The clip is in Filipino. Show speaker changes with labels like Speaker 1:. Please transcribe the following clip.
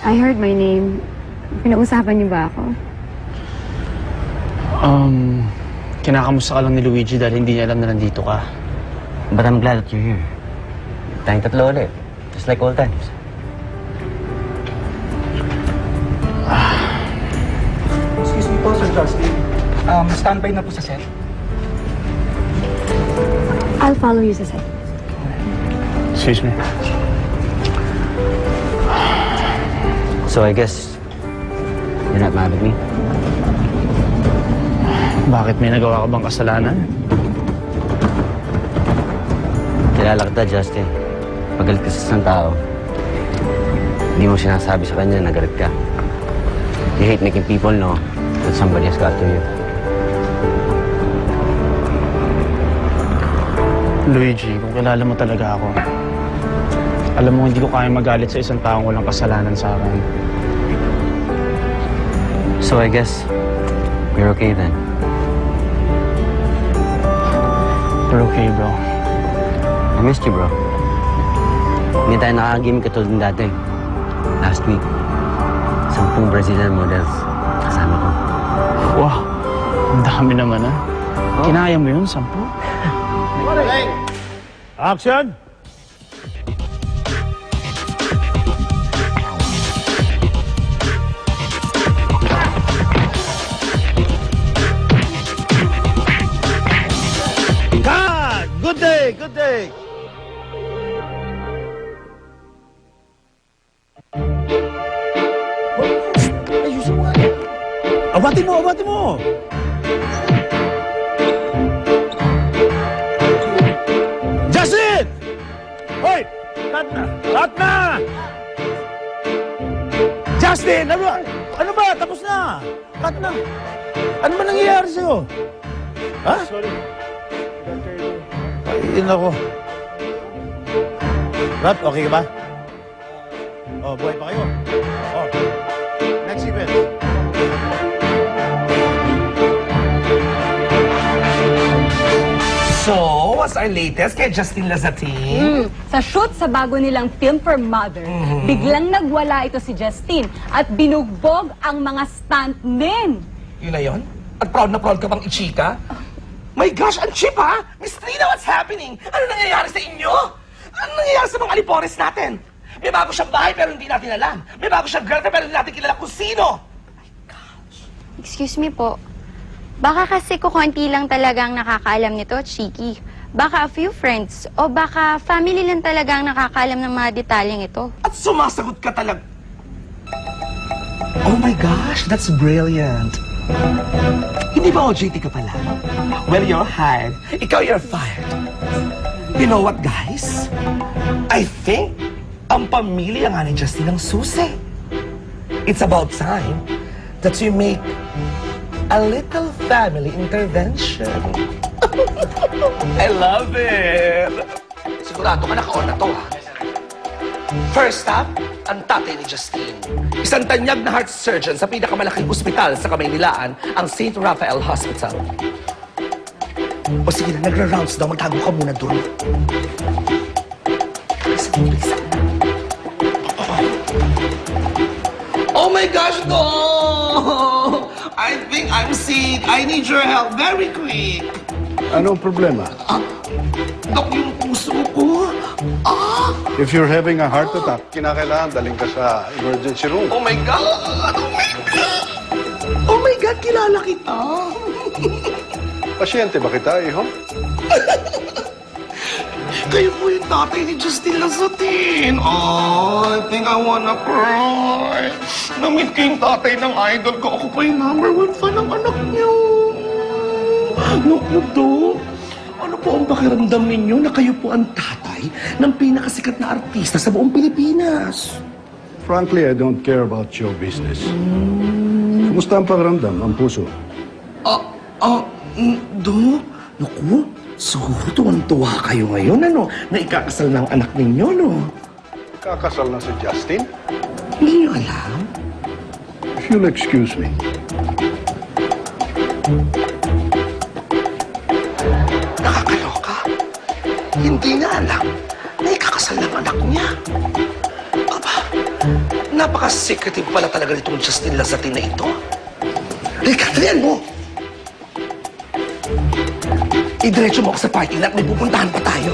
Speaker 1: I heard my name. Pinausapan niyo ba ako?
Speaker 2: Kinakamusta ka lang ni Luigi dahil hindi niya alam na nandito ka.
Speaker 3: But I'm glad that you're here. Tayong tatlo ulit. Just like old times.
Speaker 4: Excuse me po, Sir Justin. Standby na po sa set.
Speaker 1: I'll follow you sa set.
Speaker 2: Excuse me.
Speaker 3: So I guess you're not mad at me?
Speaker 2: Bakit may nagawa ka bang kasalanan?
Speaker 3: Kilala kita, Justin. Pagalit ka sa isang tao, hindi mo sinasabi sa kanya na galit ka. You hate making people know that somebody has got to you.
Speaker 2: Luigi, kung kilala mo talaga ako, alam mo hindi ko kaya magalit sa isang taong walang kasalanan sa akin.
Speaker 3: So I guess we're okay then.
Speaker 2: We're okay, bro.
Speaker 3: I missed you, bro. Hindi tayo nakakagame katulad ng dati. Last week, 10 Brazilian models kasama ko.
Speaker 2: Wow, ang dami naman Kinaya mo yun, 10?
Speaker 5: Action! Cut! Good day! Good day! Ayusin mo nga. Abatin mo! Abatin mo! Justin! Hoy! Cut na! Cut na! Justin! Ano ba? Tapos na! Cut na! Ano ba nangyayari sa'yo? Ha?
Speaker 2: Sorry.
Speaker 5: Ay, nako. Rat, okay ka ba? Oh, buhay pa kayo. Oh. Next event.
Speaker 4: So, what's our latest kay Justin Lazatin?
Speaker 6: Sa shoot sa bago nilang film for Mother, biglang nagwala ito si Justin at binugbog ang mga stuntmen.
Speaker 4: Yun na yun? At proud na proud ka bang ichika? My gosh, ang cheap ha! Miss Trina, what's happening? Ano nangyayari sa inyo? Ano nangyayari sa mga alipores natin? May bago siyang bahay pero hindi natin alam. May bago siyang girlfriend pero hindi natin kilala kung sino.
Speaker 7: Excuse me po. Baka kasi kukunti lang talagang nakakaalam nito, Chiki. Baka a few friends o baka family lang talagang nakakaalam ng mga detalyeng ito.
Speaker 4: At sumasagot ka talaga. Oh my gosh, that's brilliant. Hindi ba OJT ka pala? Well, you're hired. Ikaw, you're fired. You know what, guys? I think ang pamilya nga ni Justin ang susi. It's about time that you make a little family intervention. I love it! Sigurado ka naka-on na to, ha? First up, ang tatay ni Justine. Isang tanyag na heart surgeon sa pinakamalaking ospital sa Kamaynilaan, ang St. Raphael Hospital. O sige na, nagra-rounds daw. Magtago ka muna doon. Bilisan. Oh my gosh, no! I think I'm sick. I need your help very quick.
Speaker 8: Anong problema?
Speaker 4: Dok, yung puso ko.
Speaker 8: If you're having a heart attack, kinakailangan daling ka sa emergency room.
Speaker 4: Oh my God! Oh my God! Oh my God, kilala kita.
Speaker 8: Pasyente ba kita, iho?
Speaker 4: Kayo po yung tatay ni Justin Lazatin. Oh, I think I wanna cry. Namit ko yung tatay ng idol ko. Ako pa yung #1 fan ng anak niyo. Naku, Dok. Ano po ang pakiramdam ninyo na kayo po ang tatay ng pinakasikat na artista sa buong Pilipinas?
Speaker 8: Frankly, I don't care about show business. Kumusta ang pakiramdam, ang puso?
Speaker 4: Dok, naku, siguro tuwang-tuwa kayo ngayon, ano, na ikakasal ng anak ninyo, no?
Speaker 8: Kakasal na si Justin?
Speaker 4: Hindi niyo alam?
Speaker 8: If you'll excuse me.
Speaker 4: Nakakaloka. Hindi niya alam na ikakasal ng anak niya. Aba, Napaka-secretive pala talaga nitong Justin Lazatin na ito. Halika, dalian mo! Idiretso mo ako sa party na at may pupuntahan pa tayo.